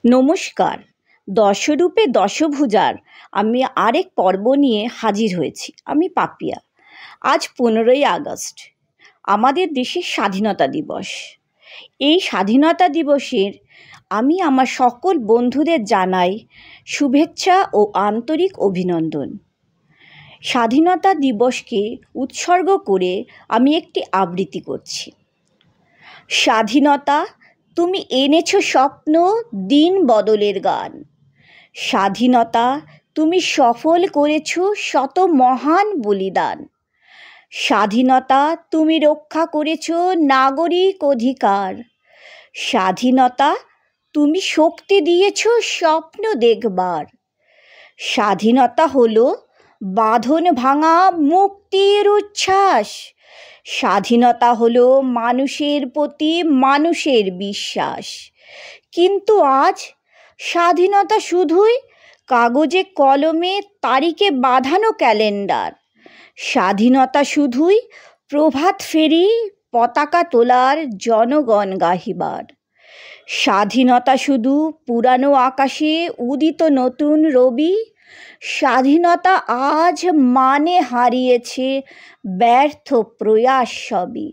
নমস্কার। দশরূপে দশভুজার আমি আরেক পর্ব নিয়ে হাজির হয়েছি। আমি পাপিয়া। আজ 15ই আগস্ট, আমাদের দেশের স্বাধীনতা দিবস। এই স্বাধীনতা দিবসের আমি আমার সকল বন্ধুদের জানাই শুভেচ্ছা ও আন্তরিক অভিনন্দন। স্বাধীনতা দিবসকে উৎসর্গ করে আমি একটি আবৃত্তি করছি। স্বাধীনতা, তুমি এনেছো স্বপ্ন, দিন বদলের গান। স্বাধীনতা, তুমি সফল করেছো শত মহান বলিদান। স্বাধীনতা, তুমি রক্ষা করেছো নাগরিক অধিকার। স্বাধীনতা, তুমি শক্তি দিয়েছো স্বপ্ন দেখবার। স্বাধীনতা হলো বাঁধন ভাঙা মুক্তির উচ্ছ্বাস। স্বাধীনতা হলো মানুষের প্রতি মানুষের বিশ্বাস। কিন্তু আজ স্বাধীনতা শুধুই কাগজে কলমে তারিখে বাঁধানো ক্যালেন্ডার। স্বাধীনতা শুধুই প্রভাত ফেরি পতাকা তোলার জনগণ গাহিবার। স্বাধীনতা শুধু পুরানো আকাশে উদিত নতুন রবি। স্বাধীনতা আজ মানে হারিয়েছে ব্যর্থ প্রয়াস সবই।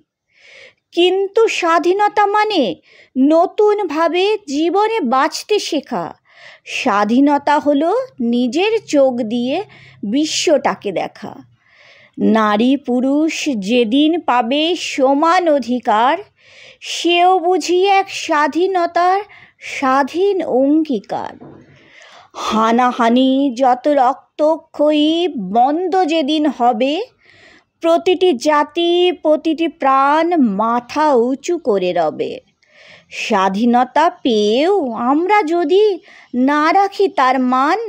কিন্তু স্বাধীনতা মানে নতুনভাবে জীবনে বাঁচতে শেখা। স্বাধীনতা হলো নিজের চোখ দিয়ে বিশ্বটাকে দেখা। নারী পুরুষ যেদিন পাবে সমান অধিকার, সেও বুঝি এক স্বাধীনতার স্বাধীন অঙ্গীকার। হানাহানি যত রক্তক্ষয়ী বন্ধ যেদিন হবে, প্রতিটি জাতি প্রতিটি প্রাণ মাথা উঁচু করে রবে। স্বাধীনতা পেয়েও আমরা যদি না রাখি তার মান,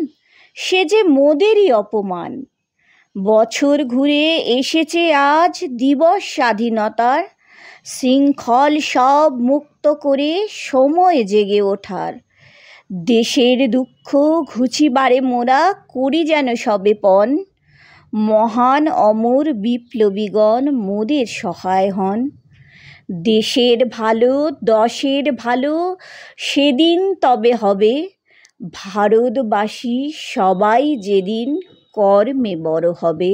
সে যে মোদেরই অপমান। বছর ঘুরে এসেছে আজ দিবস স্বাধীনতার, শৃঙ্খল সব মুক্ত করে সময় জেগে ওঠার। দেশের দুঃখ ঘুচিবারে মোরা করি যেন সবে পণ, মহান অমর বিপ্লবীগণ মোদের সহায় হন। দেশের ভালো দশের ভালো সেদিন তবে হবে, ভারতবাসী সবাই যেদিন কর্মে বড় হবে।